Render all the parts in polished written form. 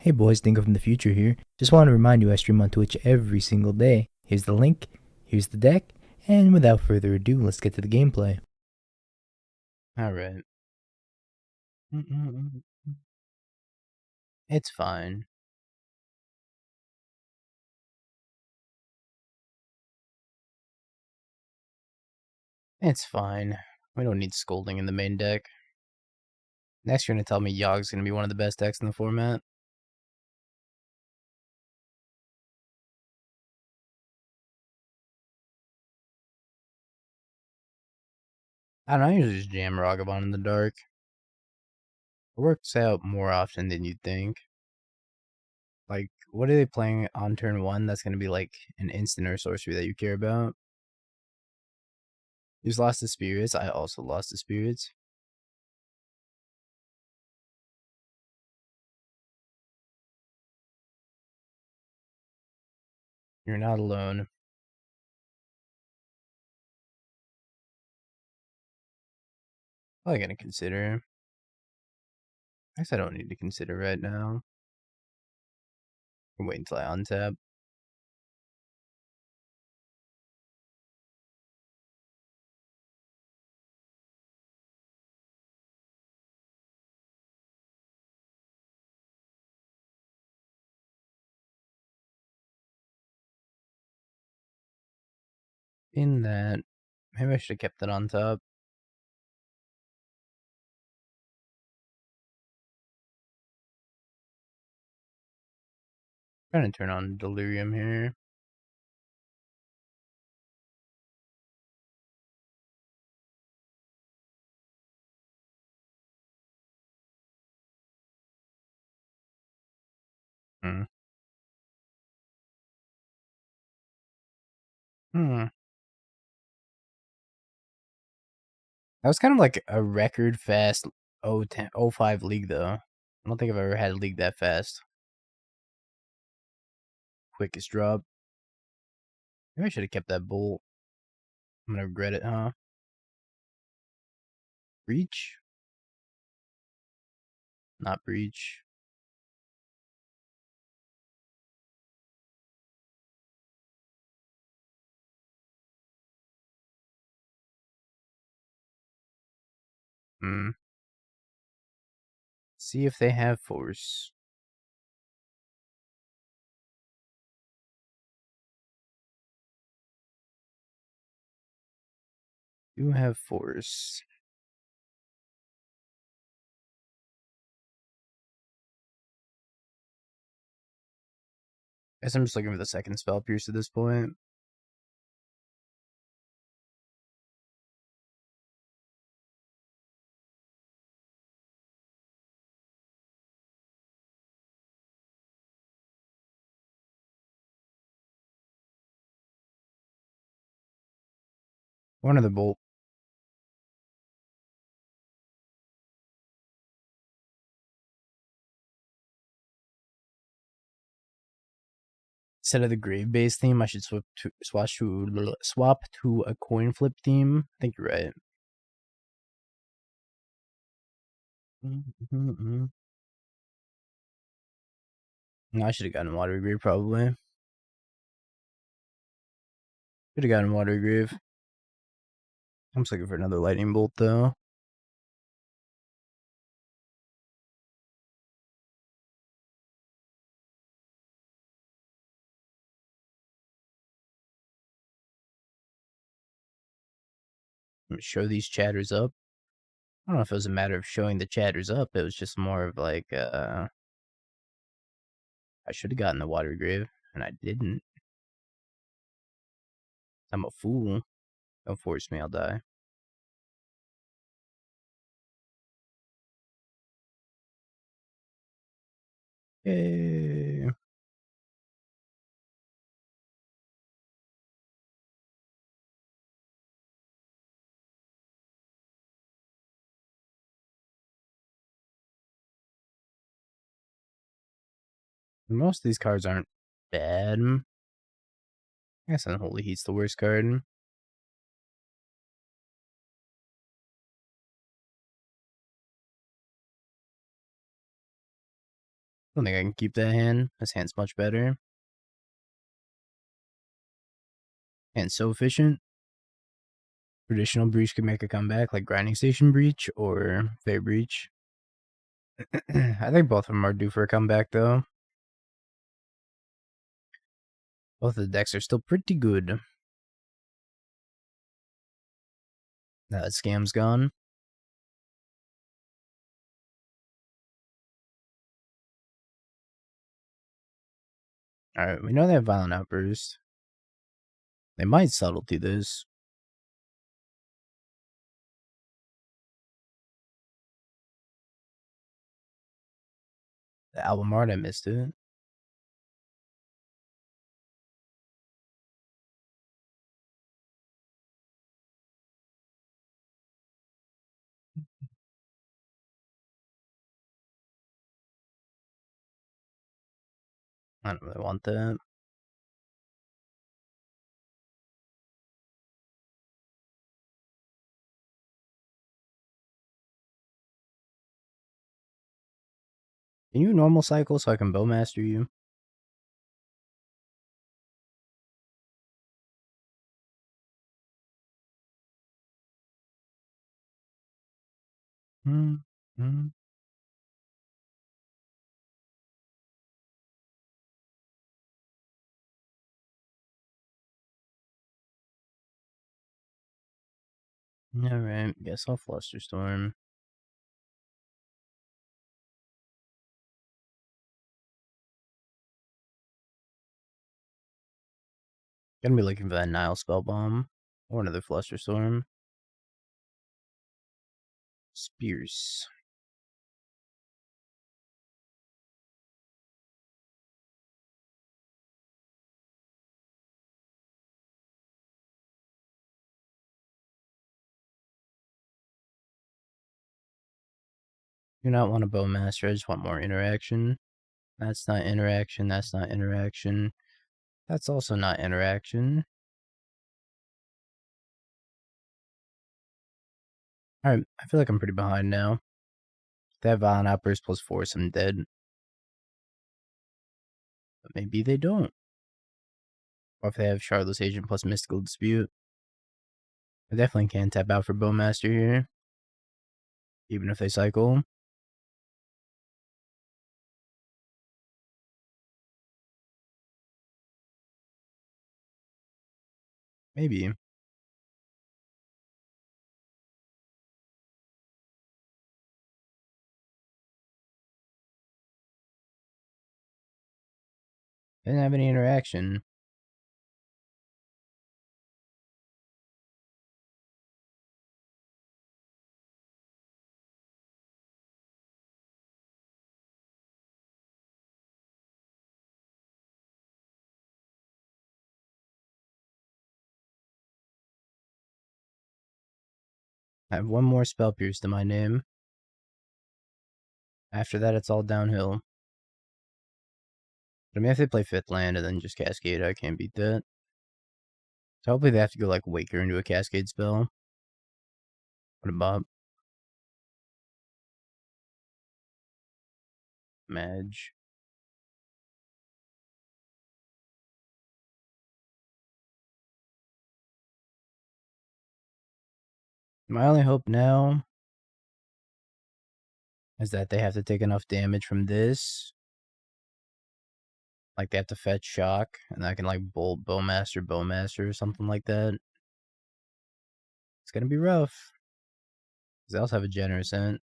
Hey boys, Dingo from the future here. Just want to remind you I stream on Twitch every single day. Here's the link, here's the deck, and without further ado, let's get to the gameplay. Alright. It's fine. It's fine. We don't need Scolding in the main deck. Next you're gonna tell me Yogg's gonna be one of the best decks in the format. I don't know, I usually just jam Ragavan in the dark. It works out more often than you'd think. Like, what are they playing on turn 1 that's gonna be like an instant or sorcery that you care about? You just lost the spirits. I also lost the spirits. You're not alone. Probably gonna consider. I guess I don't need to consider right now. Wait until I untap. In that, maybe I should have kept it on top. Trying to turn on Delirium here. Hmm. That was kind of like a record fast 05 league, though. I don't think I've ever had a league that fast. Quickest drop. Maybe I should have kept that bolt. I'm gonna regret it, huh? Breach? Not breach. See if they have force. Do have force. Guess I'm just looking for the second spell pierce at this point. One of the bolt. Instead of the grave based theme, I should swap to a coin flip theme. I think you're right. No, I should have gotten Watery Grave probably. Should have gotten Watery Grave. I'm just looking for another lightning bolt though. I'm gonna show these chatters up. I don't know if it was a matter of showing the chatters up. It was just more of like, I should have gotten the Watery Grave, and I didn't. I'm a fool. Don't force me, I'll die. Yay. Most of these cards aren't bad. I guess Unholy Heat's the worst card. don't think I can keep that hand. This hand's much better. And so efficient. Traditional Breach could make a comeback, like Grinding Station Breach or Fair Breach. I think both of them are due for a comeback, though. Both of the decks are still pretty good. Now that Scam's gone. Alright, we know they have Violent Outburst. They might Subtlety this. The album art, I missed it. I don't really want that. Can you normal cycle so I can Bowmaster you? Alright, guess I'll Flusterstorm. Gonna be looking for that Nihil Spellbomb. Or another Flusterstorm. Spears. Do not want a Bowmaster, I just want more interaction. That's not interaction, that's not interaction. That's also not interaction. Alright, I feel like I'm pretty behind now. If they have Violent Outburst plus Force, I'm dead. But maybe they don't. Or if they have Shardless Agent plus Mystical Dispute. I definitely can tap out for Bowmaster here. Even if they cycle. Maybe. They didn't have any interaction. I have one more Spell Pierce to my name. After that, it's all downhill. But I mean, if they play 5th land and then just Cascade, I can't beat that. So hopefully they have to go like Waker into a Cascade spell. What about Madge? My only hope now is that they have to take enough damage from this. Like they have to fetch Shock, and I can like Bolt Bowmaster or something like that. It's gonna be rough. Because they also have a Generous Ent.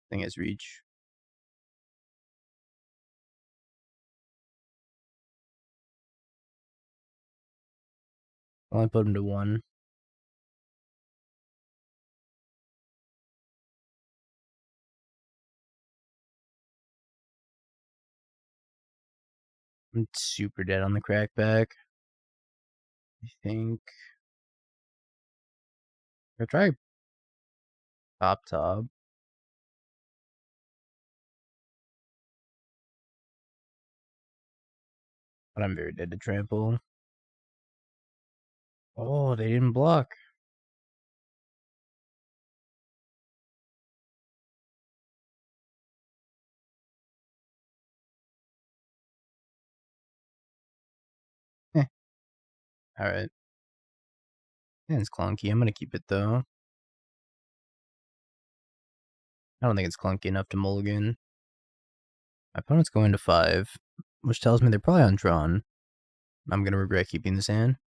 Thing is Reach. Only put him to 1. I'm super dead on the crackback. I think I'll try top. But I'm very dead to trample. Oh, they didn't block. Eh. Alright. And it's clunky. I'm gonna keep it though. I don't think it's clunky enough to mulligan. My opponent's going to 5, which tells me they're probably on Tron. I'm gonna regret keeping this hand.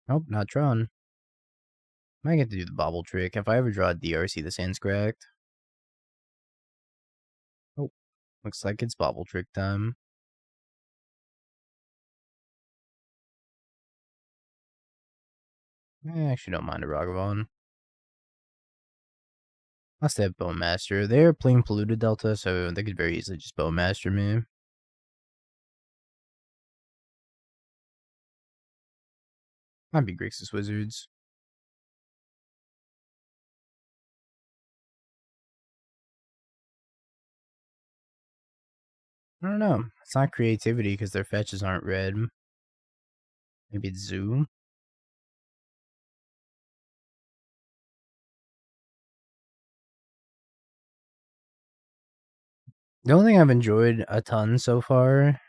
Nope, not Tron. Might get to do the Bauble trick. If I ever draw a DRC, this hand's cracked. Oh, looks like it's Bauble trick time. I actually don't mind a Ragavan. Must have Bowmaster. They're playing Polluted Delta, so they could very easily just Bowmaster me. Might be Grixis Wizards. I don't know. It's not creativity because their fetches aren't red. Maybe it's Zoo. The only thing I've enjoyed a ton so far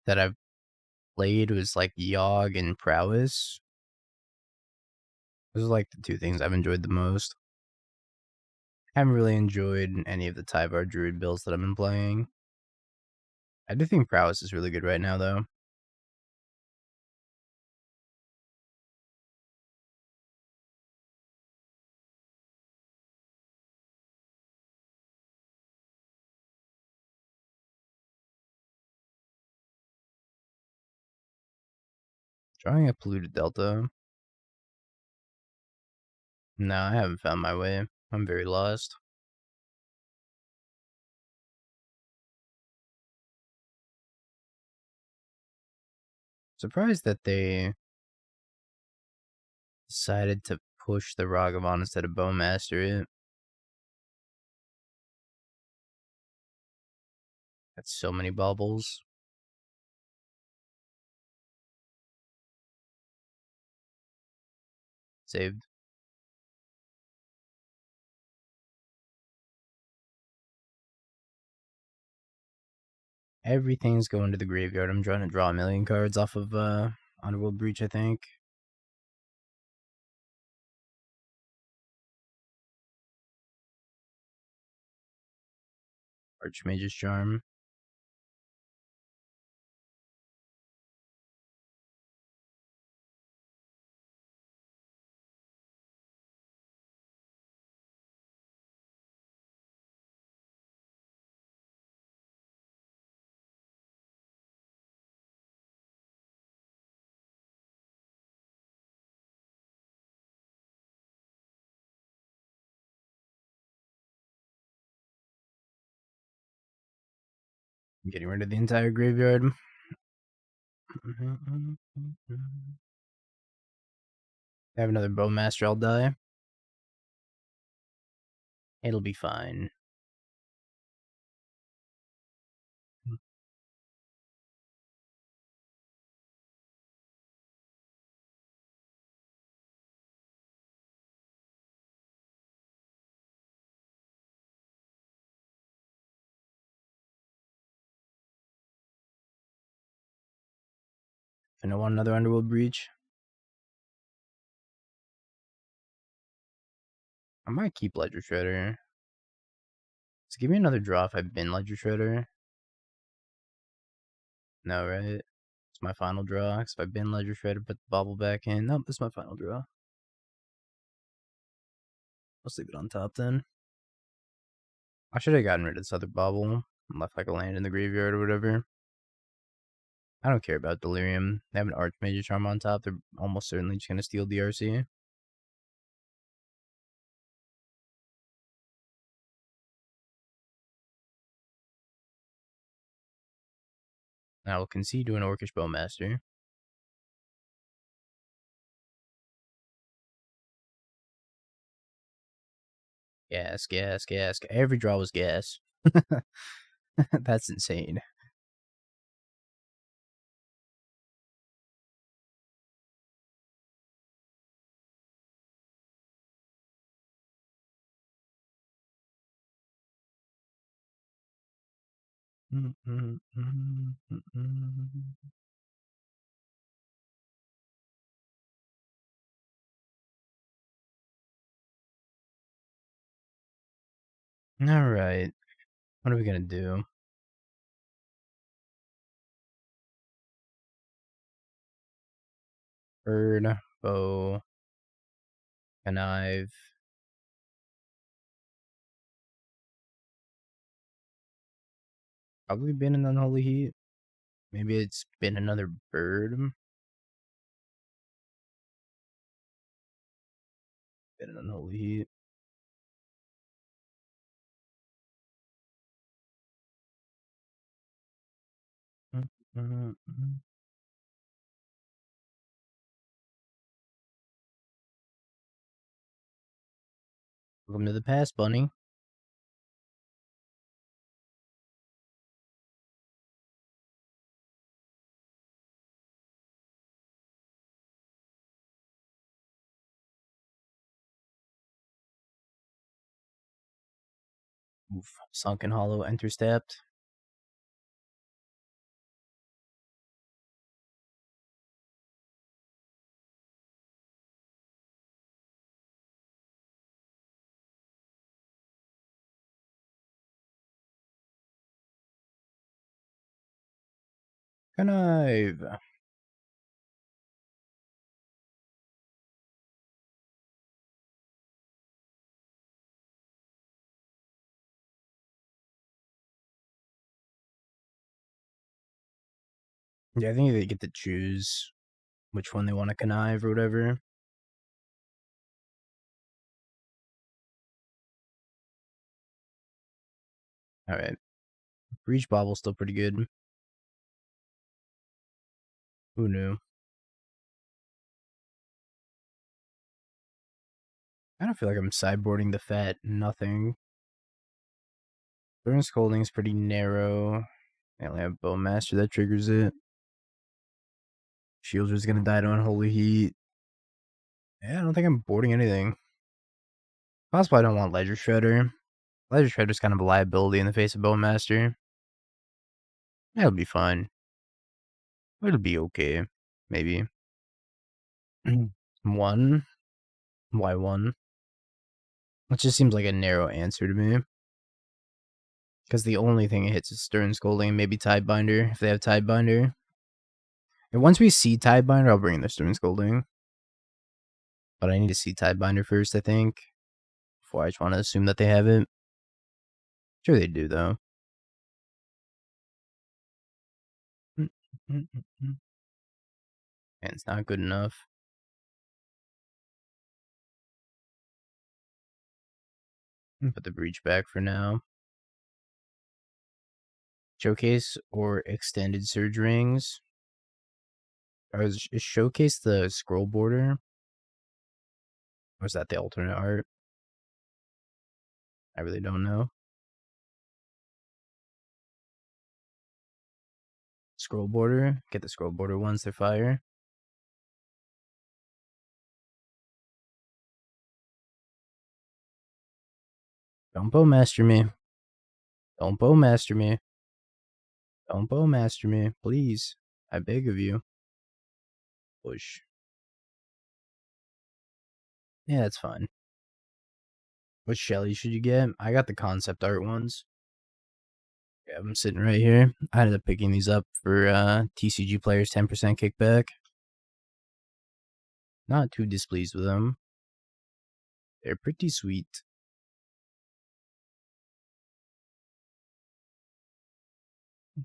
that I've played was like Yogg and Prowess. Those are like the two things I've enjoyed the most. I haven't really enjoyed any of the Tyvar Druid builds that I've been playing. I do think Prowess is really good right now, though. Drawing a Polluted Delta. No, I haven't found my way. I'm very lost. Surprised that they decided to push the Ragavan instead of Bowmaster it. That's so many bubbles. Saved. Everything's going to the graveyard. I'm trying to draw a million cards off of Underworld Breach, I think. Archmage's Charm. I'm getting rid of the entire graveyard. I have another Bowmaster, I'll die. It'll be fine. And I want another Underworld Breach. I might keep Ledger Shredder. So give me another draw if I bin Ledger Shredder. No, right? It's my final draw. Because if I bin Ledger Shredder, put the Bauble back in. Nope, this is my final draw. Let's leave it on top then. I should have gotten rid of this other Bauble and left like a land in the graveyard or whatever. I don't care about Delirium. They have an Archmage's Charm on top. They're almost certainly just going to steal DRC. I will concede to an Orcish Bowmaster. Gas, gas, gas. Every draw was gas. That's insane. Alright. What are we gonna do? Bird, bow, connive. Probably been an Unholy Heat. Maybe it's been another bird. Been an Unholy Heat. Welcome to the past, bunny. Oof. Sunken Hollow, enter stepped. Connive. Yeah, I think they get to choose which one they want to connive or whatever. Alright. Breach Bauble's still pretty good. Who knew? I don't feel like I'm sideboarding the fat nothing. Stern Scolding's pretty narrow. I only have Bowmaster that triggers it. Shielder's gonna die to Unholy Heat. Yeah, I don't think I'm boarding anything. Possibly I don't want Ledger Shredder. Ledger Shredder's kind of a liability in the face of Bowmaster. It'll be fine. It'll be okay. Maybe. One? Why one? It just seems like a narrow answer to me. Because the only thing it hits is Stern Scolding and maybe Tidebinder, if they have Tidebinder. And once we see Tidebinder, I'll bring in the Stern Scolding. But I need to see Tidebinder first, I think. Before I just want to assume that they have it. Sure they do, though. And it's not good enough. Put the Breach back for now. Showcase or Extended Surge Rings. Or is Showcase the scroll border? Or is that the alternate art? I really don't know. Scroll border. Get the scroll border ones, they're fire. Don't Bowmaster me. Don't Bowmaster me. Don't Bowmaster me, please. I beg of you. Push. Yeah, that's fine. What Shelly should you get? I got the concept art ones. Yeah, I'm sitting right here. I ended up picking these up for TCG players 10% kickback. Not too displeased with them. They're pretty sweet. I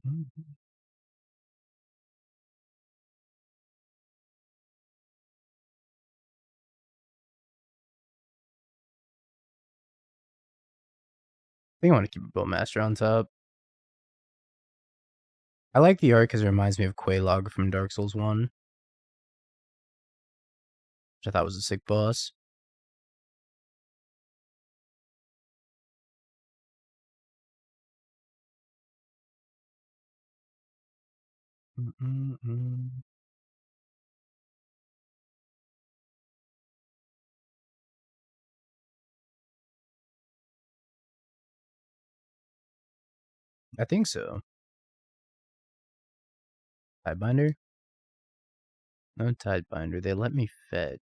think I want to keep a Bowmaster on top. I like the art because it reminds me of Quelaag from Dark Souls 1. Which I thought was a sick boss. I think so. Tidebinder? No Tidebinder. They let me fetch.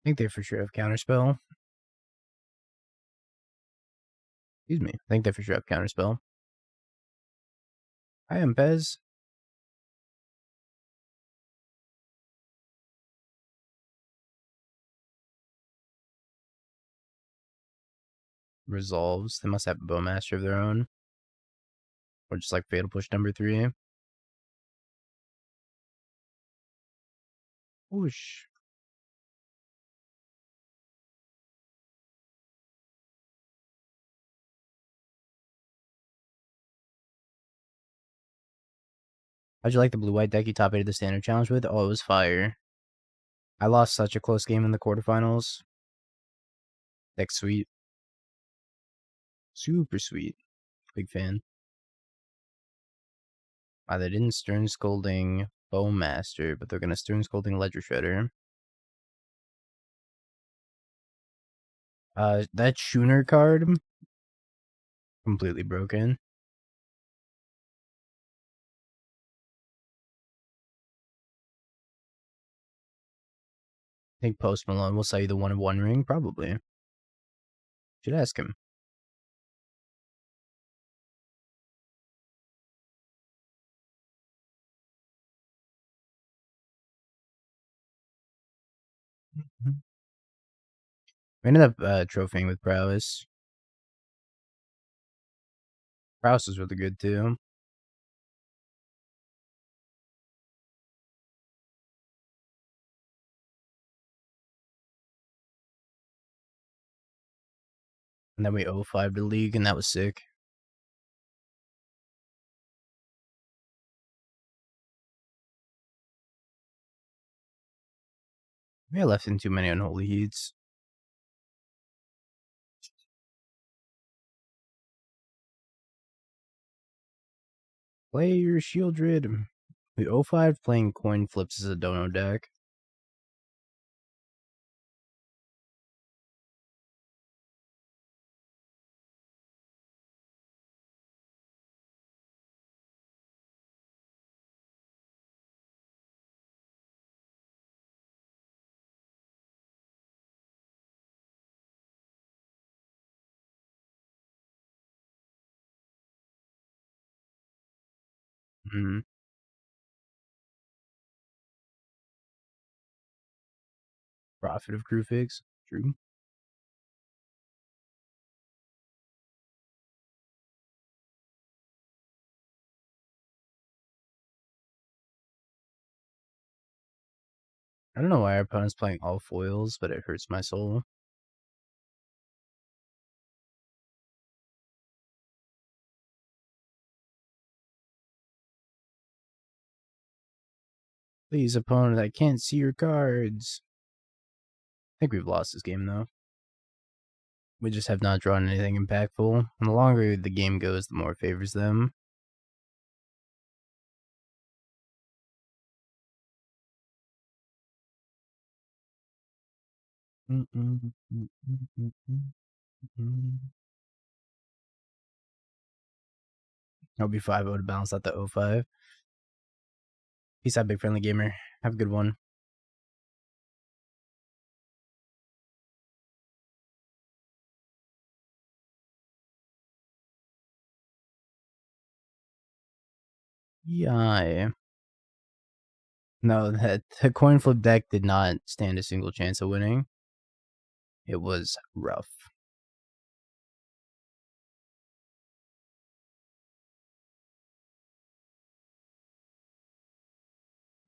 I think they for sure have Counterspell. Excuse me. I think they for sure have Counterspell. I am Pez. Resolves. They must have a Bowmaster of their own. Or just like Fatal Push number 3. Whoosh. How'd you like the blue-white deck you top 8 the standard challenge with? Oh, it was fire. I lost such a close game in the quarterfinals. Deck sweet. Super sweet. Big fan. They didn't Stern Scolding Bowmaster, but they're gonna Stern Scolding Ledger Shredder. That Schooner card completely broken. I think Post Malone will sell you the 1-of-1 ring, probably. Should ask him. We ended up trophying with Prowess. Prowess was really good too. And then we 0-5 to League, and that was sick. Maybe I left in too many Unholy Heats. Play your Shieldred. We 0-5 playing coin flips as a dono deck. Profit of crew fix. True. I don't know why our opponent's playing all foils, but it hurts my soul. Please, opponent, I can't see your cards. I think we've lost this game, though. We just have not drawn anything impactful. And the longer the game goes, the more it favors them. I'll be 5-0 to balance out the 0-5. Peace out, big friendly gamer. Have a good one. Yeah. No, the coin flip deck did not stand a single chance of winning. It was rough.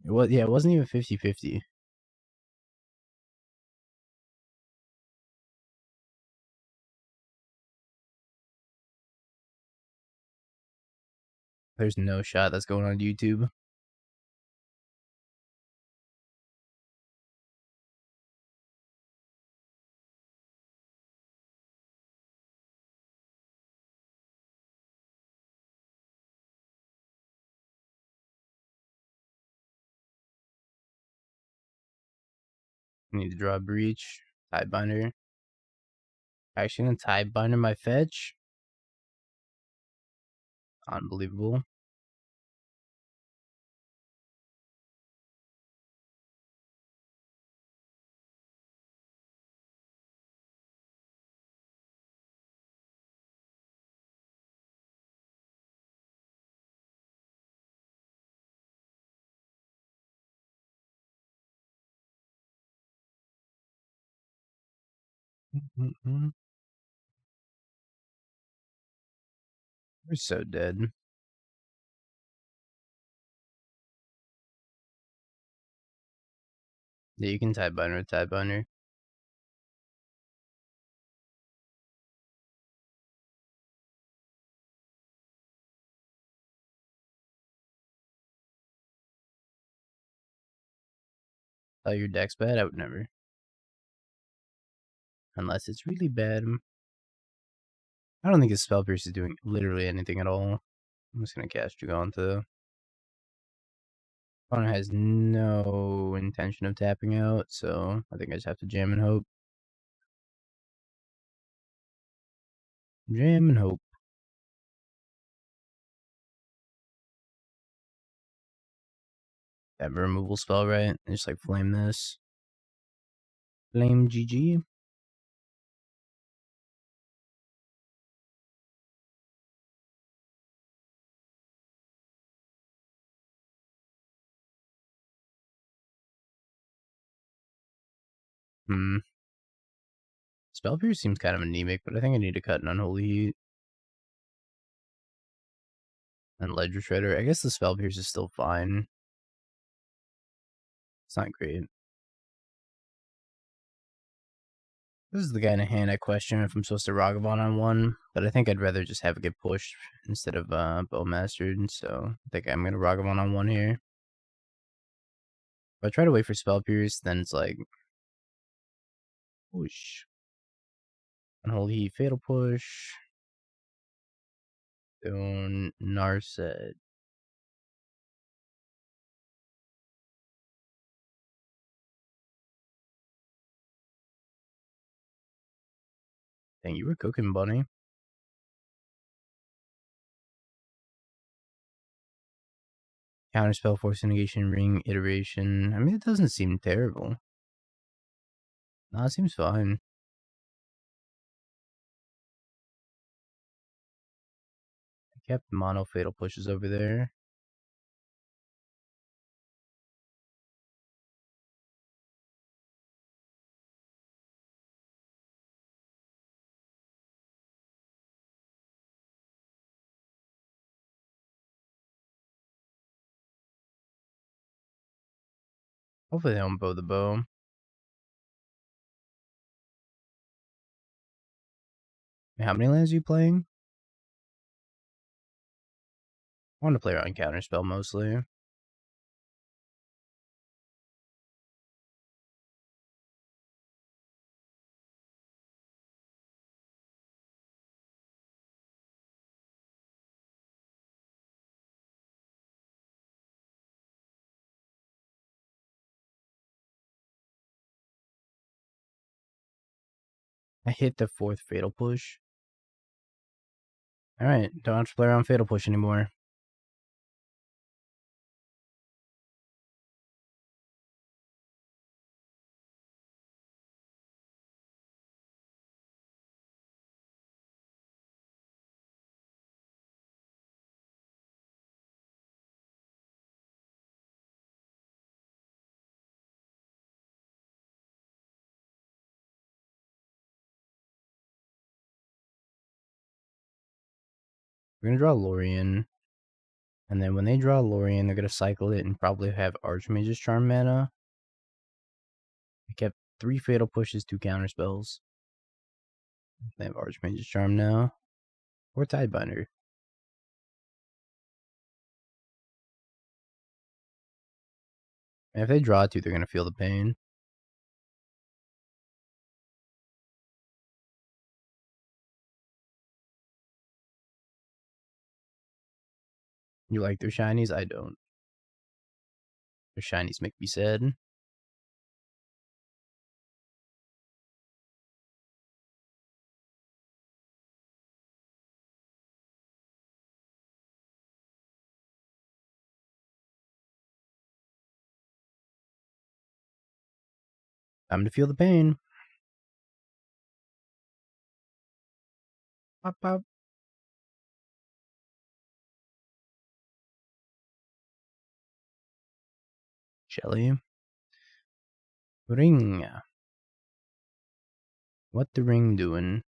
It wasn't even 50-50. There's no shot that's going on YouTube. I need to draw a Breach, Tidebinder. Actually gonna tie binder my fetch. Unbelievable. We're so dead. Yeah, you can tie binder with tie binder. Oh, your deck's bad? I would never. Unless it's really bad. I don't think his Spell Pierce is doing literally anything at all. I'm just gonna cast Jegantha. Opponent has no intention of tapping out, so I think I just have to jam and hope. Jam and hope. Have a removal spell, right? And just like flame this. Flame GG. Spell Pierce seems kind of anemic, but I think I need to cut an Unholy Heat. And Ledger Shredder. I guess the Spell Pierce is still fine. It's not great. This is the guy in a hand I question if I'm supposed to Ragavan on one, but I think I'd rather just have it get pushed instead of Bowmastered, so I think I'm going to Ragavan on one here. If I try to wait for Spell Pierce, then it's like... Whoosh. Unholy Heat, Fatal Push. Doing Narset. Dang, you were cooking, bunny. Counterspell, Force Negation, Ring, Iteration. I mean, it doesn't seem terrible. No, it seems fine. I kept mono Fatal Pushes over there. Hopefully they don't bow the bow. How many lands are you playing? I want to play around Counterspell mostly. I hit the 4th Fatal Push. Alright, don't have to play around Fatal Push anymore. We're going to draw Lorien. And then when they draw Lorien, they're going to cycle it and probably have Archmage's Charm mana. I kept 3 Fatal Pushes, 2 Counterspells. They have Archmage's Charm now. Or Tidebinder. And if they draw 2, they're going to feel the pain. You like their shinies? I don't. Their shinies make me sad. Time to feel the pain. Pop, pop. Shelly. Ring. What the ring doing?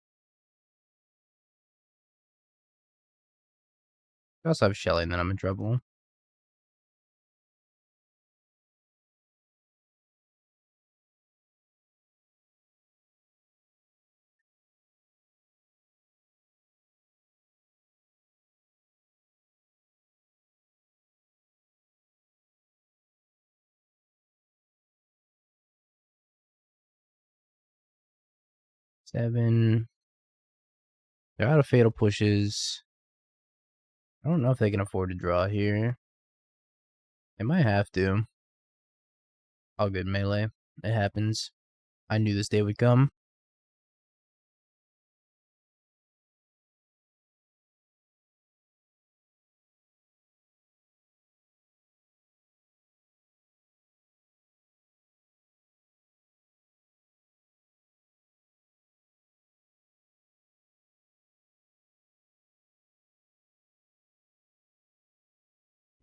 I also have Shelly and then I'm in trouble. Seven. They're out of fatal pushes. I don't know if they can afford to draw here. They might have to. All good, melee. It happens. I knew this day would come.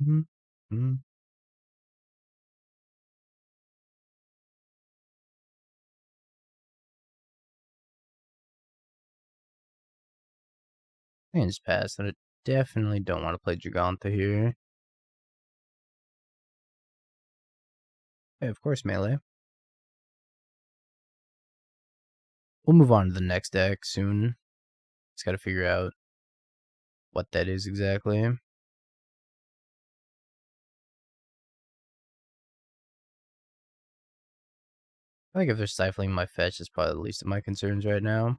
Mm-hmm. I can just pass. I definitely don't want to play Jegantha here. Hey, of course, melee. We'll move on to the next deck soon. Just gotta figure out what that is exactly. I think if they're stifling my fetch, that's probably the least of my concerns right now.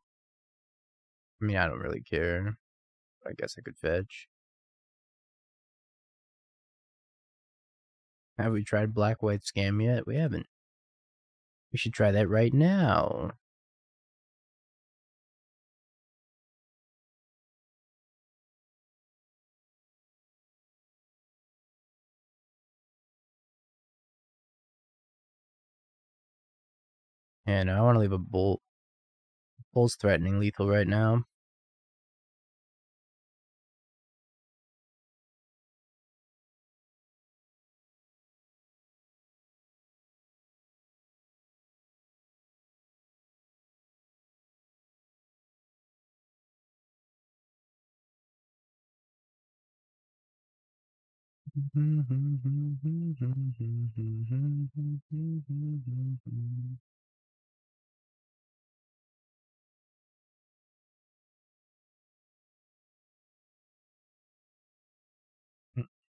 I mean, I don't really care. But I guess I could fetch. Have we tried black-white scam yet? We haven't. We should try that right now. And I want to leave a bolt. Bolt's threatening lethal right now.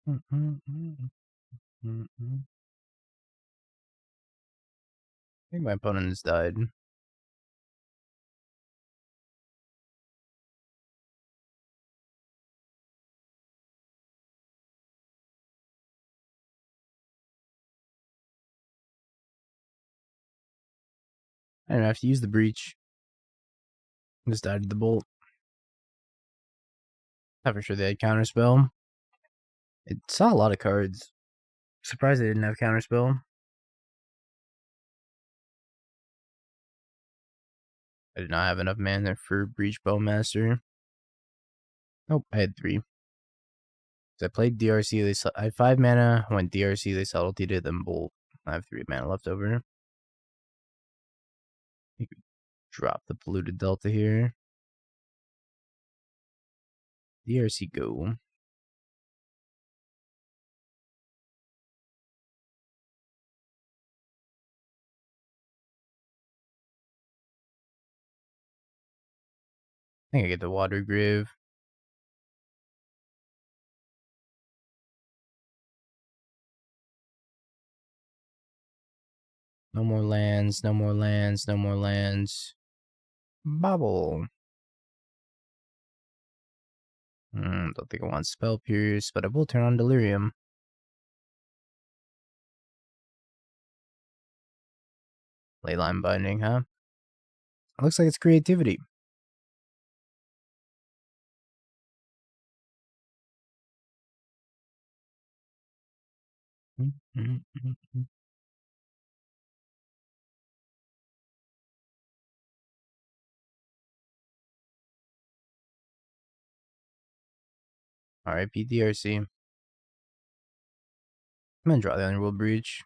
I think my opponent has died. I don't have to use the breach. Just died to the bolt. Not for sure they had counterspell. It saw a lot of cards. Surprised they didn't have counterspell. I did not have enough mana for Breach Bowmaster. Nope, I had 3. So I played DRC. I had 5 mana. Went DRC. They subtlety it, then Bolt. I have 3 mana left over. You could drop the Polluted Delta here. DRC go. I think I get the Watery Grave. No more lands, no more lands, no more lands. Bauble. Don't think I want Spell Pierce, but I will turn on Delirium. Leyline Binding, huh? Looks like it's creativity. RIP DRC. I'm gonna draw the Underworld Breach.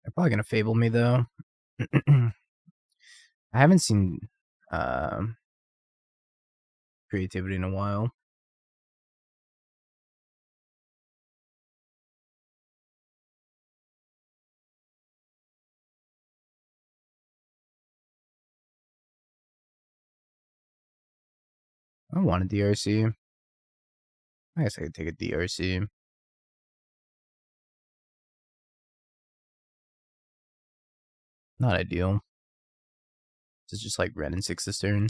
They're probably gonna Fable me though. I haven't seen creativity in a while. I want a DRC. I guess I could take a DRC. Not ideal. It's just like red and 6 this turn.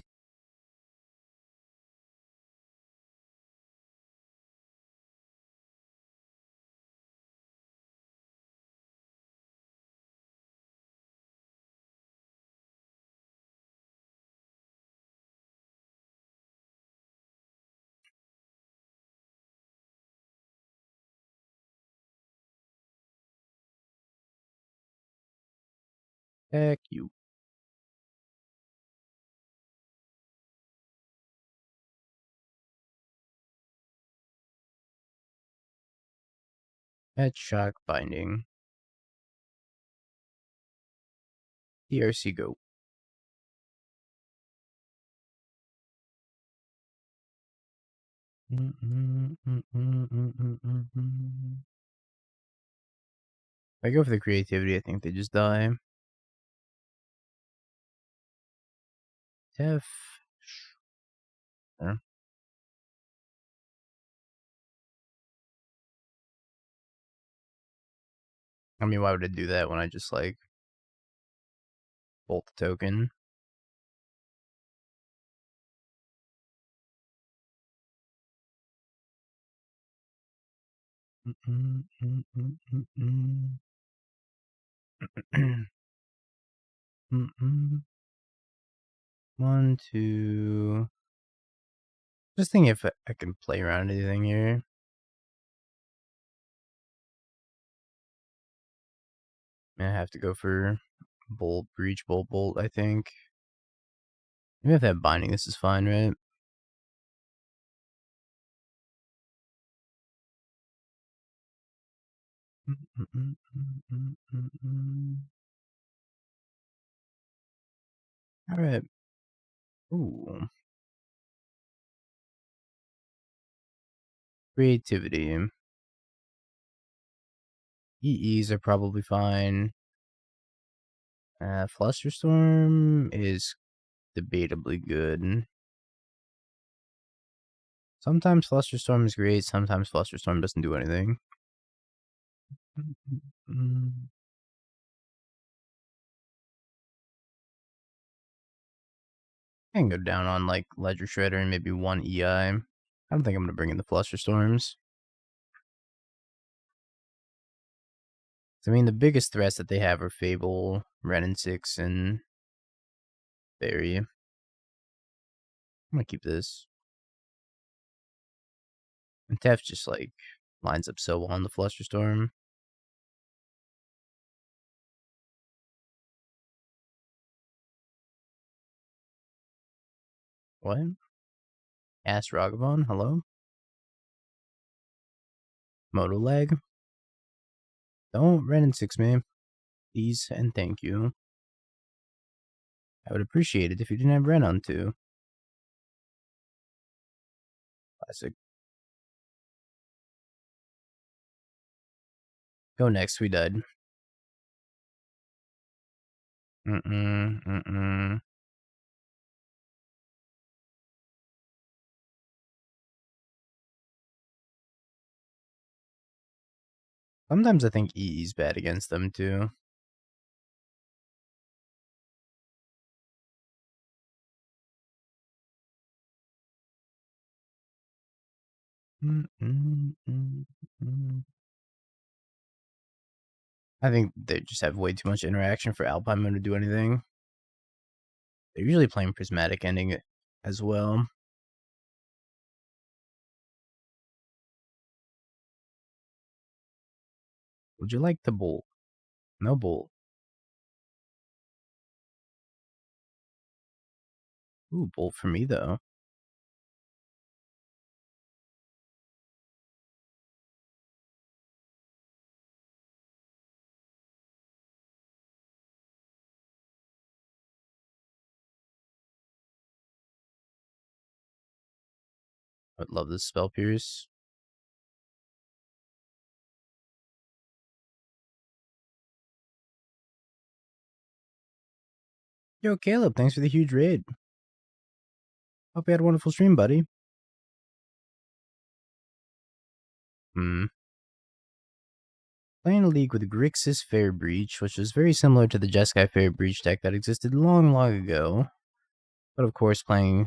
Heck you. Headshock Binding. DRC go. If I go for the creativity, I think they just die. Def. Sure. I mean, why would I do that when I just like bolt the token? One, two. Just thinking if I can play around anything here. I have to go for Bolt, Breach, Bolt, I think. Maybe if they have Binding, this is fine, right? Alright. Ooh. Creativity. EEs are probably fine. Flusterstorm is debatably good. Sometimes Flusterstorm is great, sometimes Flusterstorm doesn't do anything. I can go down on like Ledger Shredder and maybe one EI. I don't think I'm going to bring in the Flusterstorms. I mean, the biggest threats that they have are Fable, Ren and 6, and Fairy. I'm going to keep this. And Tef just like lines up so well on the Flusterstorm. What? Ask Ragavan? Hello? Moto lag? Don't Ren and 6 me. Please and thank you. I would appreciate it if you didn't have Ren on too. Classic. Go next, we died. Sometimes I think EE's bad against them too. I think they just have way too much interaction for Alpine Moon to do anything. They're usually playing Prismatic Ending as well. Would you like to bolt? No bolt. Ooh, Bolt for me, though. I would love this Spell Pierce. Yo, Caleb, thanks for the huge raid. Hope you had a wonderful stream, buddy. Playing a league with Grixis Fair Breach, which is very similar to the Jeskai Fair Breach deck that existed long, long ago. But of course, playing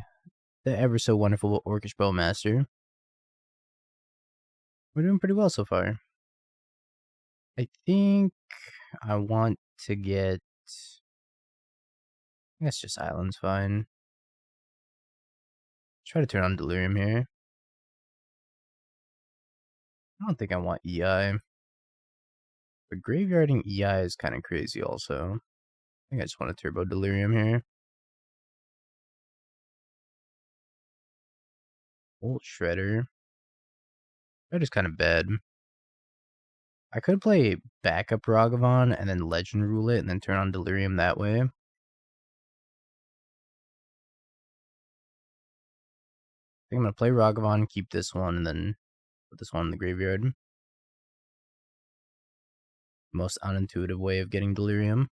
the ever so wonderful Orcish Bowmaster. We're doing pretty well so far. I think I want to get... I guess just Island's fine. Try to turn on Delirium here. I don't think I want EI. But graveyarding EI is kind of crazy also. I think I just want to Turbo Delirium here. Bolt Shredder. That is kind of bad. I could play backup Ragavan and then Legend Rule it and then turn on Delirium that way. I think I'm going to play Ragavan, keep this one, and then put this one in the graveyard. Most unintuitive way of getting Delirium.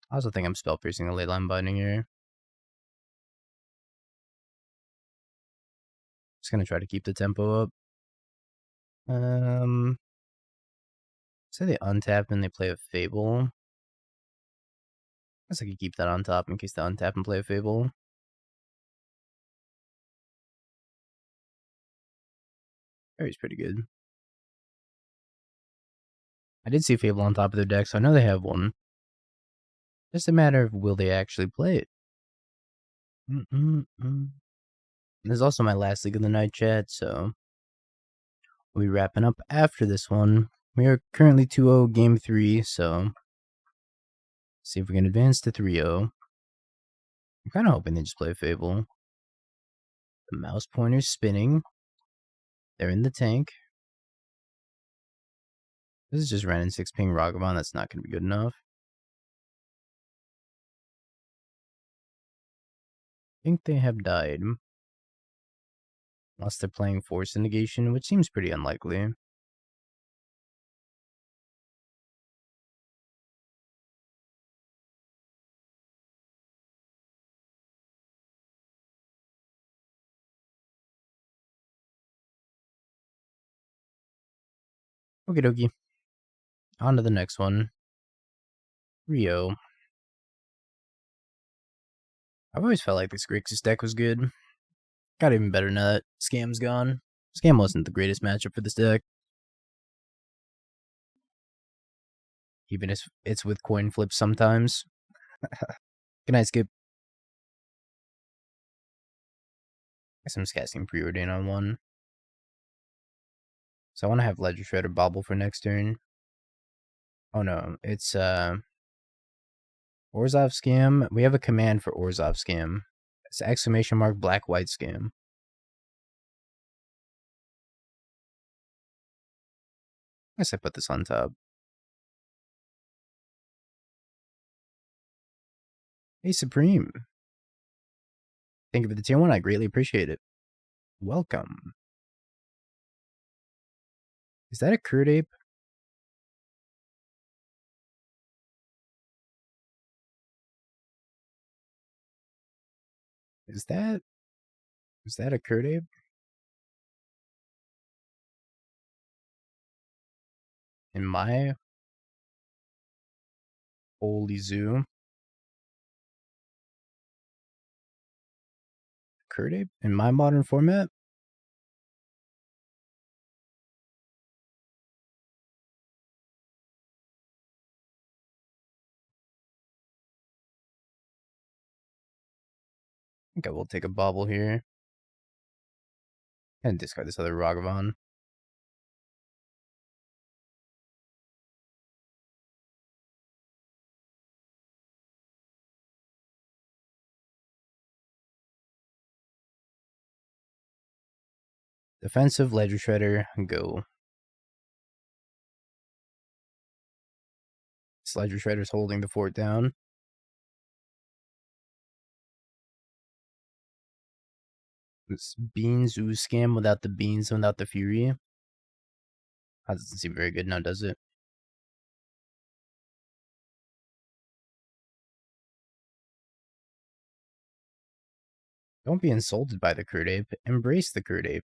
I also think I'm Spell Piercing a Leyline Binding here. Just going to try to keep the tempo up. Say they untap and they play a Fable. I guess I could keep that on top in case they untap and play a Fable. Fairy's pretty good. I did see Fable on top of their deck, so I know they have one. Just a matter of will they actually play it. This is also my last league of the night, chat, so we'll be wrapping up after this one. We are currently 2-0 game 3, so see if we can advance to 3-0. I'm kind of hoping they just play Fable. The mouse pointer's spinning. They're in the tank. This is just Ren and 6 ping Ragavan. That's not going to be good enough. I think they have died. Unless they're playing Force Negation, which seems pretty unlikely. Okie dokie. On to the next one. Rio. I've always felt like this Grixis deck was good. Got even better now that Scam's gone. Scam wasn't the greatest matchup for this deck. Even if it's with coin flips sometimes. Good night, Skip. Guess I'm just casting Preordain on one. So I want to have Ledger Shredder Bauble for next turn. Oh no, it's Orzhov Scam. We have a command for Orzhov Scam. It's exclamation mark black white scam. I guess I put this on top. Hey Supreme. Thank you for the tier 1. I greatly appreciate it. Welcome. Is that a Curd Ape? Is that a Curd Ape? In my holy zoo? Curd Ape? In my modern format? I think I will take a Bauble here. And discard this other Ragavan. Defensive Ledger Shredder, go. This Ledger Shredder's holding the fort down. This Beans Ooze Scam without the beans, without the fury. That doesn't seem very good now, does it? Don't be insulted by the Curd Ape. Embrace the Curd Ape.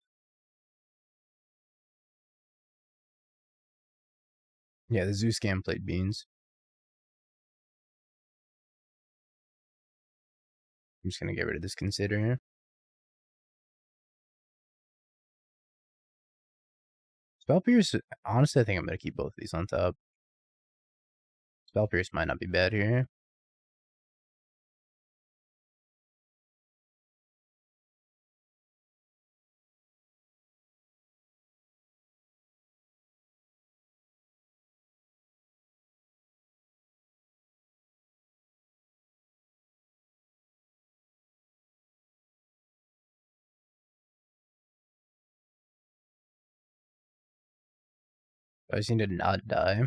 Yeah, the Zoo Scam played beans. I'm just gonna get rid of this Consider here. Spell Pierce, honestly, I think I'm gonna keep both of these on top. Spell Pierce might not be bad here. I just need to not die.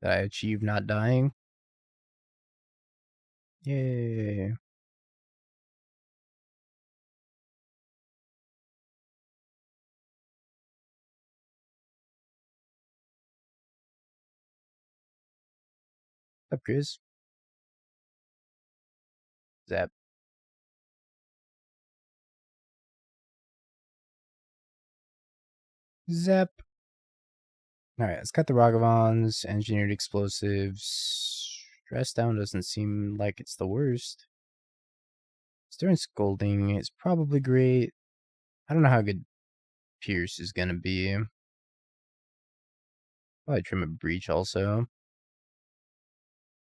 Did I achieve not dying? Yay. What's up, Chris? Zap. Zap. Alright, let's cut the Ragavans. Engineered Explosives. Stress Down doesn't seem like it's the worst. Stern Scolding is probably great. I don't know how good Pierce is gonna be. Probably trim a Breach also.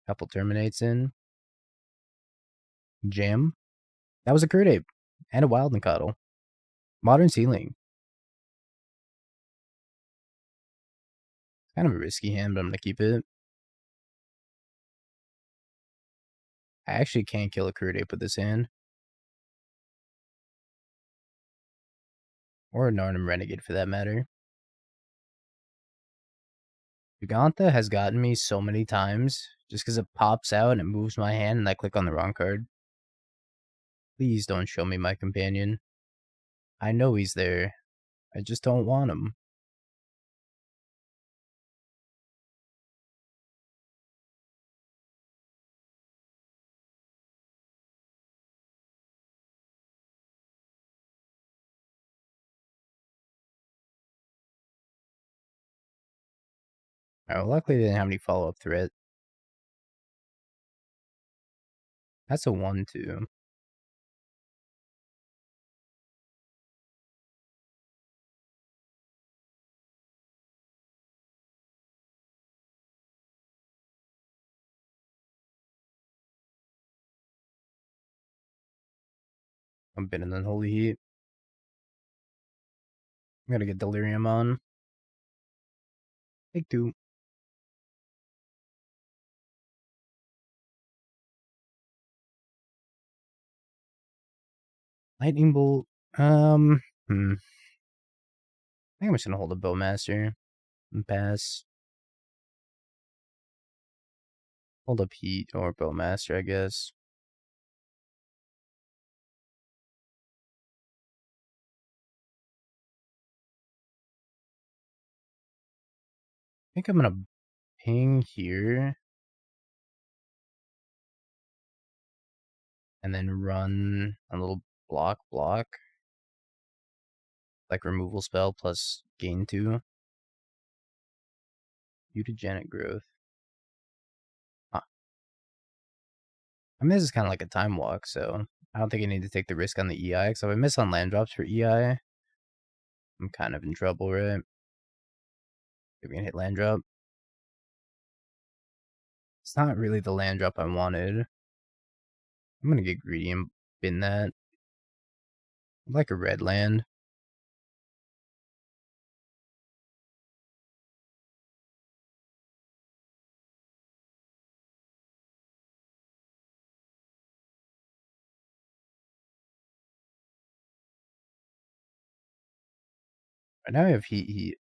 Couple Terminates in. Jam. That was a Curd Ape. And a Wild and Cuddle. Modern Ceiling. Kind of a risky hand, but I'm gonna keep it. I actually can't kill a Curd Ape with this hand. Or a Narnum Renegade for that matter. Jegantha has gotten me so many times just because it pops out and it moves my hand and I click on the wrong card. Please don't show me my companion. I know he's there. I just don't want him. Alright, well, luckily they didn't have any follow-up threat. That's a 1-2. I'm been in Unholy Heat. I'm gonna get Delirium on. Take 2. Lightning Bolt. I think I'm just gonna hold a Bowmaster and pass. Hold up Heat or Bowmaster, I guess. I think I'm gonna ping here. And then run a little block. Like removal spell plus gain 2. Mutagenic Growth. Huh. I mean, this is kind of like a time walk, so I don't think I need to take the risk on the EI. Because if I miss on land drops for EI, I'm kind of in trouble, right? If we can hit land drop. It's not really the land drop I wanted. I'm going to get greedy and bin that. I'd like a red land. Right now we have Heat.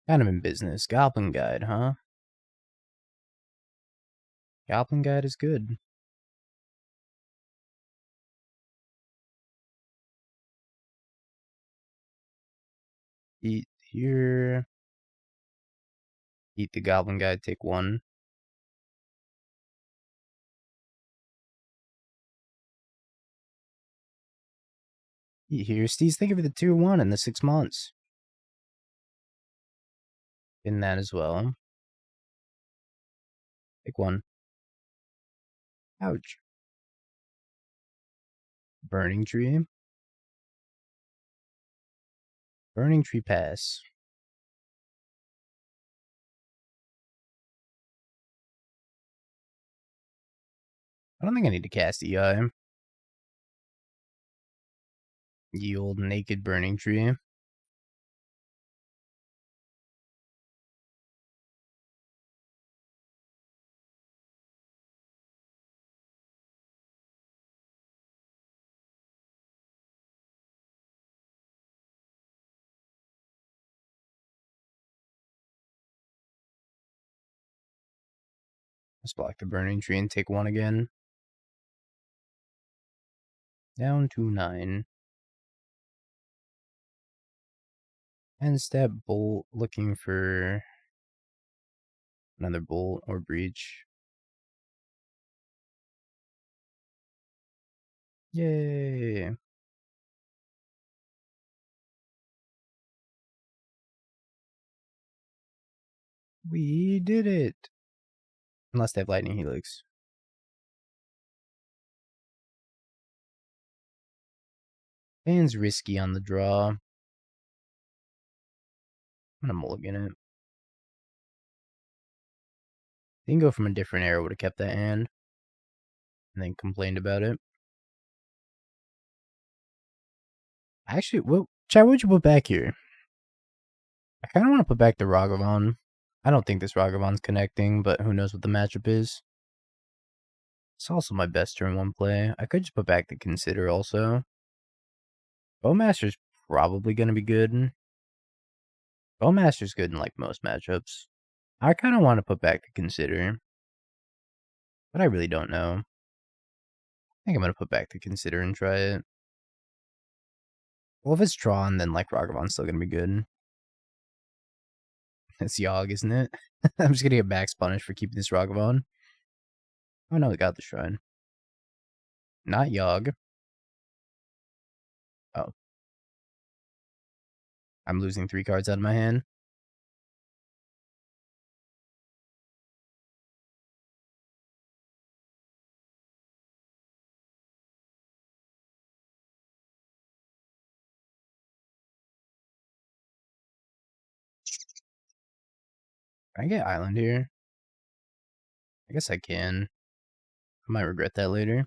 Kind of in business. Goblin Guide, huh? Goblin Guide is good. Heat here. Heat the Goblin Guide, take 1. Heat here. Steve's thinking of the 2-1 in the 6 months. In that as well. Take 1. Ouch. Burning Tree. Burning Tree pass. I don't think I need to cast EI. Ye old naked Burning Tree. Let's block the Burning Tree and take 1 again. Down to 9. And step Bolt, looking for another Bolt or Breach. Yay! We did it! Unless they have Lightning Helix. Band's risky on the draw. I'm gonna mulligan it. They can go from a different era, would have kept that hand. And then complained about it. Actually, well, Chad, what'd you put back here? I kind of want to put back the Ragavan. I don't think this Ragavan's connecting, but who knows what the matchup is. It's also my best turn 1 play. I could just put back the Consider also. Bowmaster's probably going to be good. Bowmaster's good in like most matchups. I kind of want to put back the Consider. But I really don't know. I think I'm going to put back the Consider and try it. Well, if it's Tron, then like Ragavan's still going to be good. It's Yogg, isn't it? I'm just going to get max punish for keeping this Ragavan. Oh no, we got the Shrine. Not Yogg. Oh. I'm losing 3 cards out of my hand. Can I get Island here? I guess I can. I might regret that later. I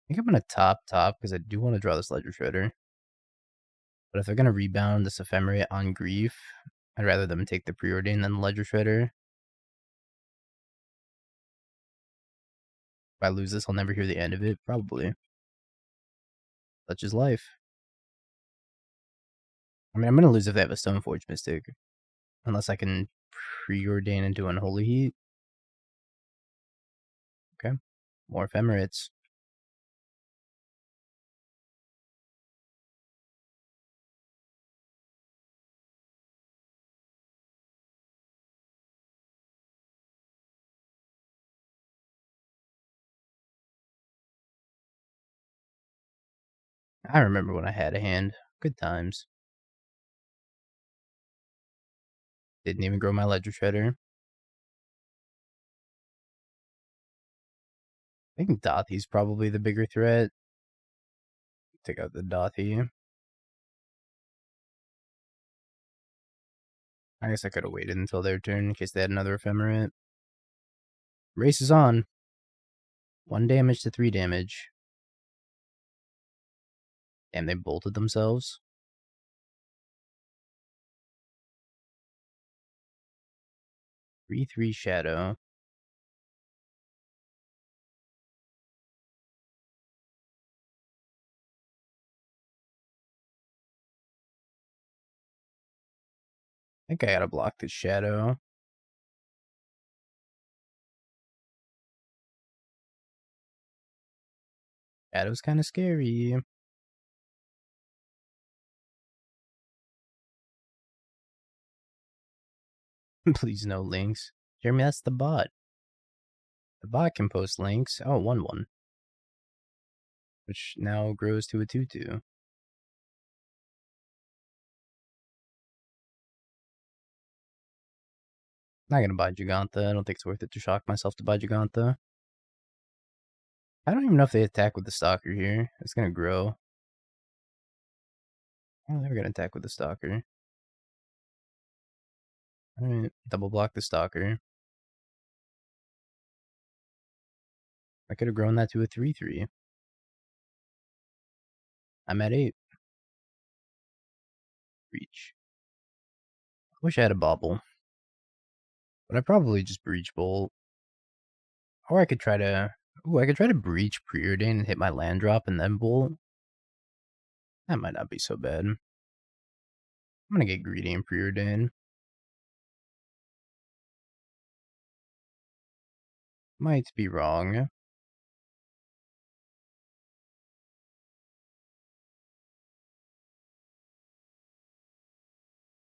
think I'm going to top because I do want to draw this Ledger Shredder. But if they're going to rebound this Ephemerate on Grief, I'd rather them take the Preordain than the Ledger Shredder. If I lose this, I'll never hear the end of it. Probably. Such is life. I mean, I'm going to lose if they have a Stoneforge Mystic. Unless I can Preordain into Unholy Heat. Okay. More Ephemerates. I remember when I had a hand. Good times. Didn't even grow my Ledger Shredder. I think Dothy's probably the bigger threat. Take out the Dothy. I guess I could have waited until their turn in case they had another Ephemerate. Race is on. 1 damage to 3 damage. Damn, they bolted themselves. 3/3 Shadow. think I gotta block this shadow. Shadow's kind of scary. Please no links. Jeremy, that's the bot. The bot can post links. Oh, 1-1. Which now grows to a 2-2. Not gonna buy Jegantha. I don't think it's worth it to shock myself to buy Jegantha. I don't even know if they attack with the Stalker here. It's gonna grow. Oh, they're gonna attack with the Stalker. Alright, double block the Stalker. I could have grown that to a 3-3. I'm at 8. Breach. I wish I had a Bauble. But I probably just Breach Bolt. Or I could try to... Ooh, I could try to Breach Preordain and hit my land drop and then Bolt. That might not be so bad. I'm gonna get greedy and Preordain. Might be wrong.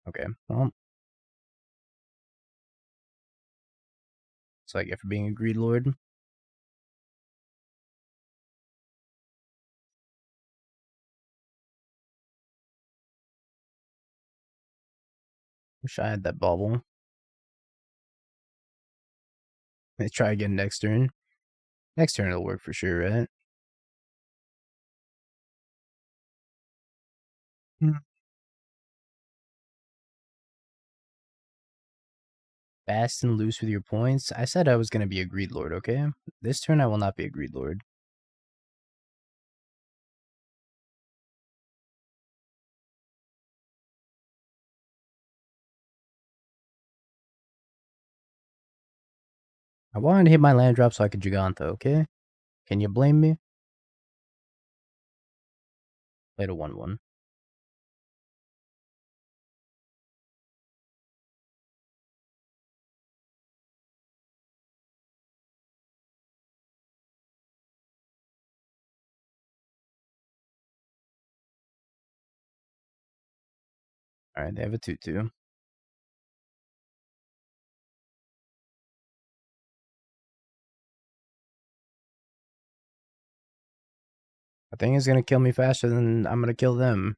Okay, well. So I get for being a Greed Lord. Wish I had that Bauble. Let's try again next turn. Next turn it'll work for sure, right? Fast and loose with your points. I said I was going to be a Greed Lord, okay? This turn I will not be a Greed Lord. I wanted to hit my land drop so I could Jegantha, okay? Can you blame me? Played a 1-1. Alright, they have a 2-2. I think it's going to kill me faster than I'm going to kill them.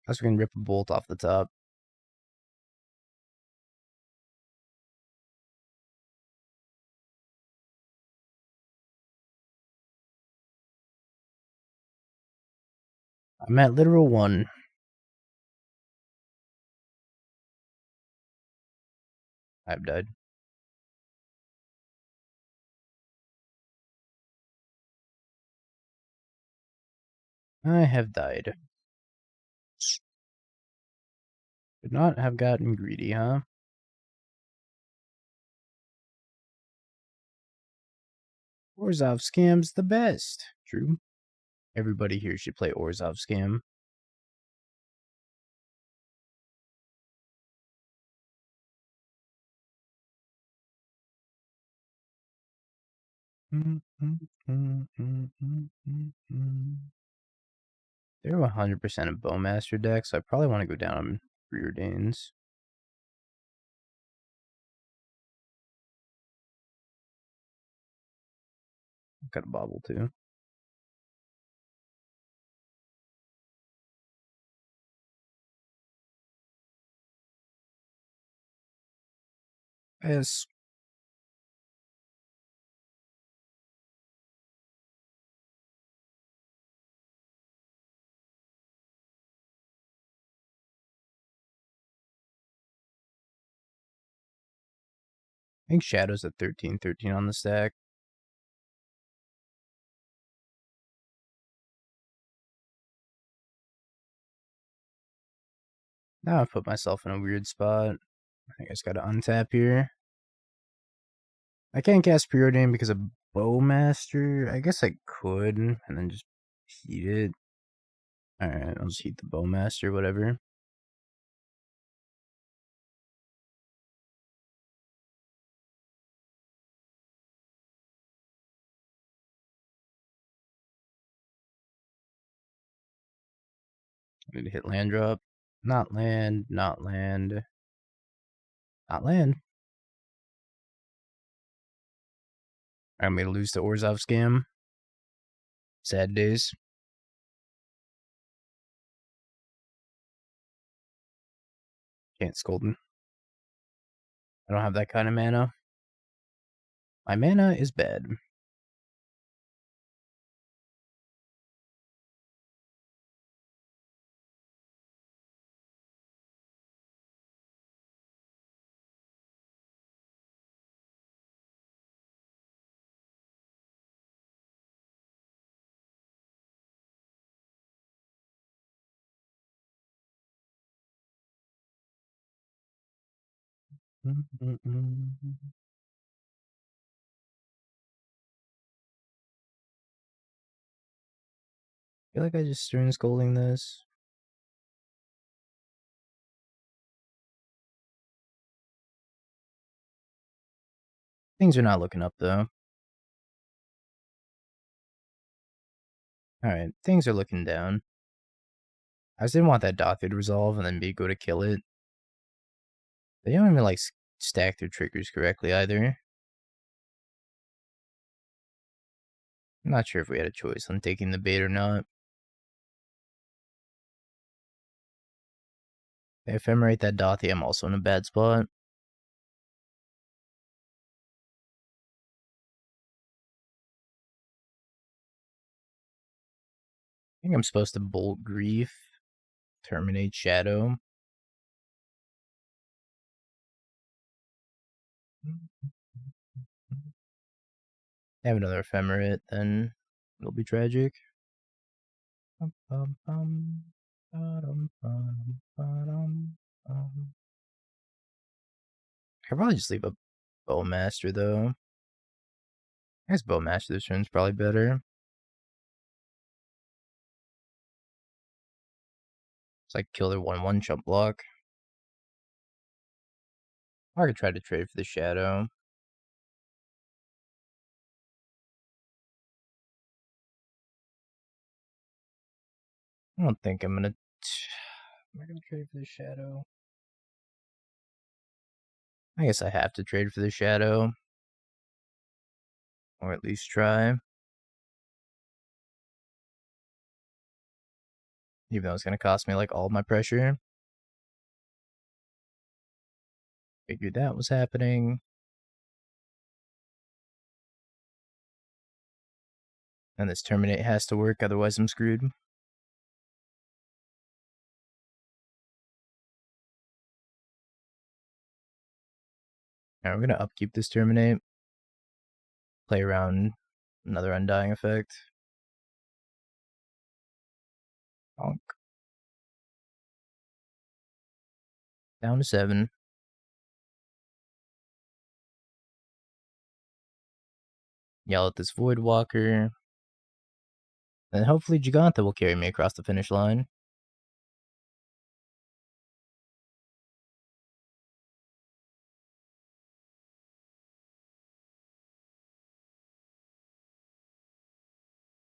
Plus we can rip a bolt off the top. I'm at literal 1. I've died. I have died. Could not have gotten greedy, huh? Orzhov Scam's the best. True. Everybody here should play Orzhov Scam. They're 100% a Bowmaster deck, so I probably want to go down on Preordains. Got a Bauble too. Yes. I think Shadow's at 13/13 on the stack. Now I've put myself in a weird spot. I guess gotta untap here. I can't cast Preordain because of Bowmaster. I guess I could, and then just heat it. Alright, I'll just heat the Bowmaster, whatever. I need to hit land drop. Not land, not land. Not land. I'm gonna lose to Orzhov scam. Sad days. Can't Scolding. I don't have that kind of mana. My mana is bad. I feel like I just Stern Scolding this. Things are not looking up though. Alright, things are looking down. I just didn't want that Dothraki to resolve and then go to kill it. They don't even like stack their triggers correctly either. I'm not sure if we had a choice on taking the bait or not. If I ephemerate that Dothraki, I'm also in a bad spot. I think I'm supposed to Bolt Grief, Terminate Shadow. Have another Ephemerate, then it'll be tragic. I could probably just leave a Bowmaster though. I guess Bowmaster this turn's probably better. It's like kill their 1/1 chump block. Or I could try to trade for the Shadow. I don't think I'm gonna. Am I gonna trade for the Shadow? I guess I have to trade for the Shadow. Or at least try. Even though it's gonna cost me like all my pressure. Figured that was happening. And this Terminate has to work, otherwise I'm screwed. Alright, we're gonna upkeep this Terminate. Play around another Undying effect. Bonk. Down to 7. Yell at this Void Walker. And hopefully Jegantha will carry me across the finish line.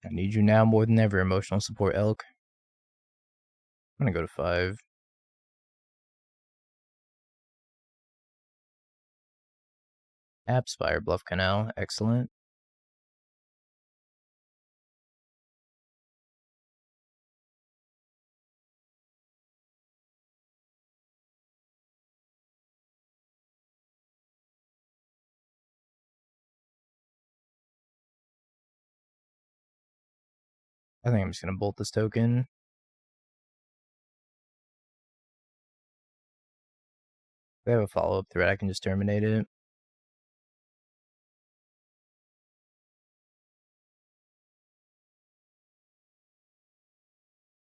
I need you now more than ever, emotional support elk. I'm gonna go to 5. Spirebluff Canal, excellent. I think I'm just gonna bolt this token. If they have a follow-up threat, I can just terminate it.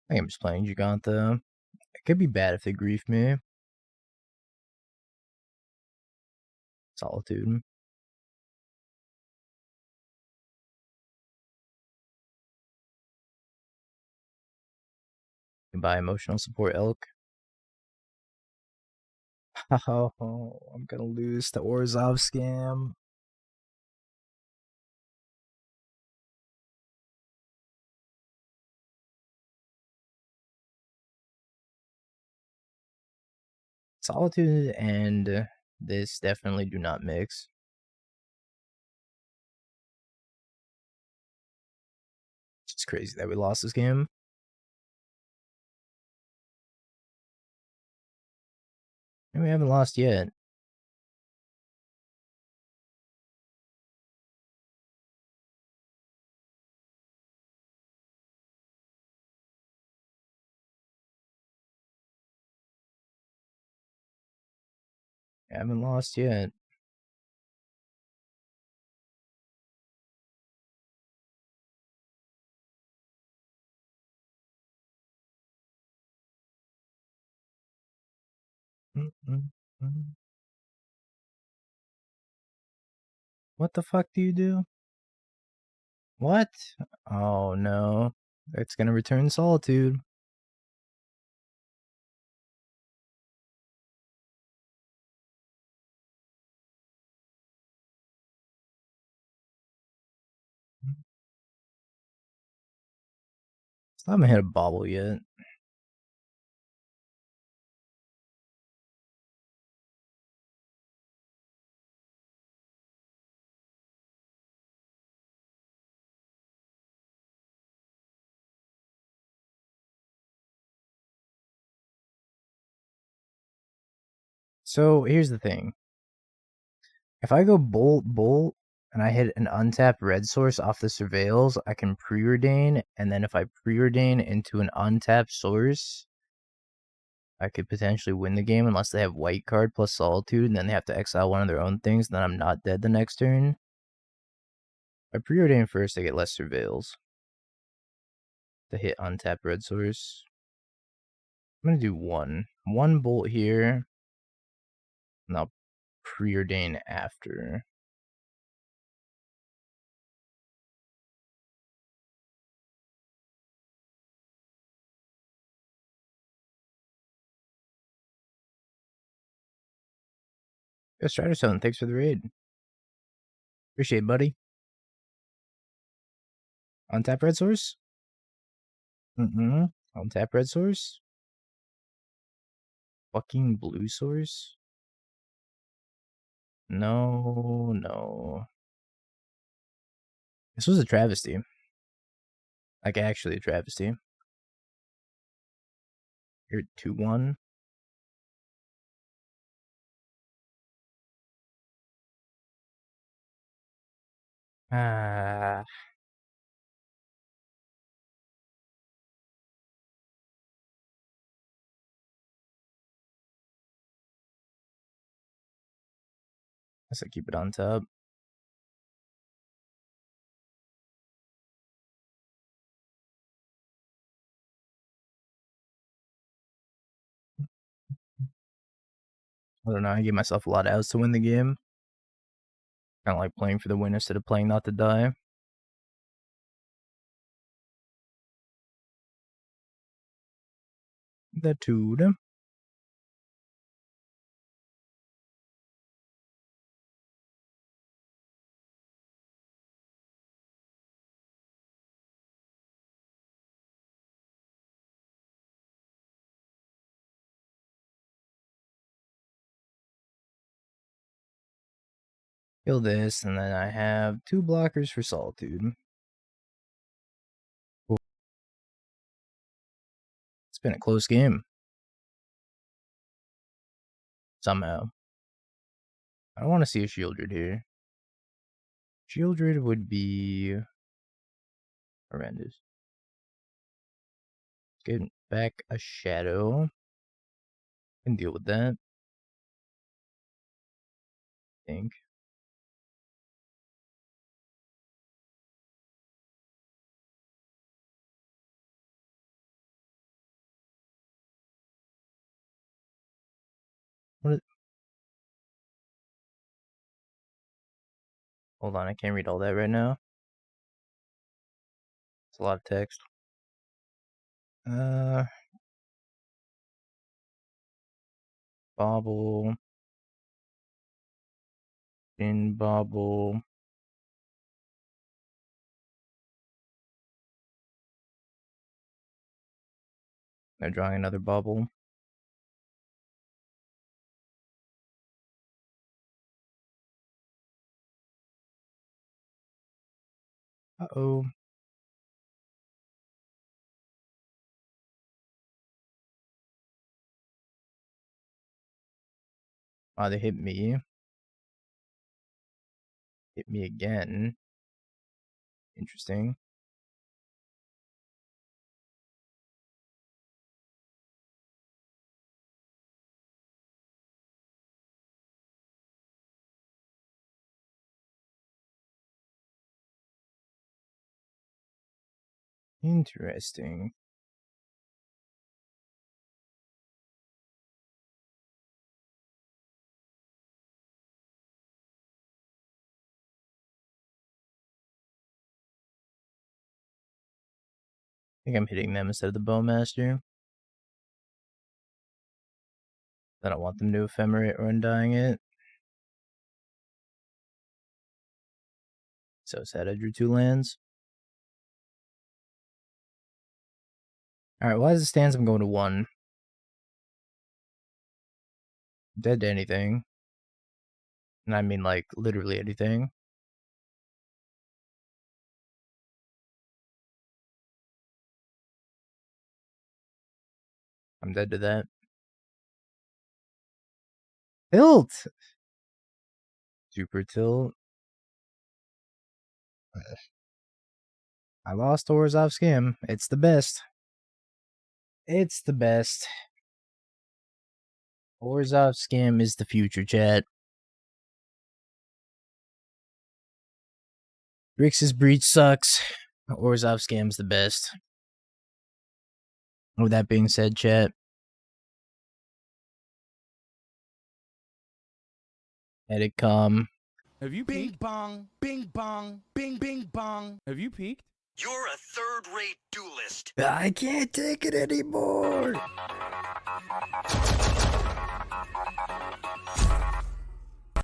I think I'm just playing Jegantha. It could be bad if they grief me. Solitude. Goodbye, emotional support elk. Oh, I'm gonna lose to Orzhov scam. Solitude and this definitely do not mix. It's crazy that we lost this game. And we haven't lost yet. Haven't lost yet. What the fuck do you do? What? Oh no. It's gonna return Solitude. I haven't hit a Bauble yet. So here's the thing. If I go Bolt, and I hit an untapped red source off the Surveils, I can Preordain, and then if I Preordain into an untapped source, I could potentially win the game unless they have white card plus Solitude, and then they have to exile one of their own things, and then I'm not dead the next turn. If I Preordain first, I get less Surveils to hit untapped red source. I'm gonna do one bolt here, and I'll Preordain after. Yo, Stratostone, thanks for the raid. Appreciate it, buddy. Untap red source? Untap red source? Fucking blue source? No. This was a travesty. Like, actually a travesty. You're 2-1. Ah. Guess I keep it on top. I don't know, I gave myself a lot of outs to win the game. Kind of like playing for the win instead of playing not to die. The dude. Kill this, and then I have 2 blockers for Solitude. Ooh. It's been a close game. Somehow. I don't want to see a Shieldred here. Shieldred would be horrendous. Get back a Shadow. Can deal with that. I think. Hold on, I can't read all that right now. It's a lot of text. Bauble. In Bauble. They're drawing another Bauble. Uh-oh. Oh, they hit me. Hit me again. Interesting. Interesting. I think I'm hitting them instead of the Bowmaster. I don't want them to Ephemerate or Undying it. So sad I drew 2 lands. Alright, why does it stands I'm going to 1? Dead to anything. And I mean, like, literally anything. I'm dead to that. Tilt! Super tilt. I lost Orzhov Scam. It's the best. It's the best. Orzhov Scam is the future, chat. Grixis Breach sucks. Orzhov Scam's the best. With that being said, chat. Edit com. Have you Bing peeked? bong, bing bong, bing bing bong. Have you peeked? You're a third-rate duelist. I can't take it anymore.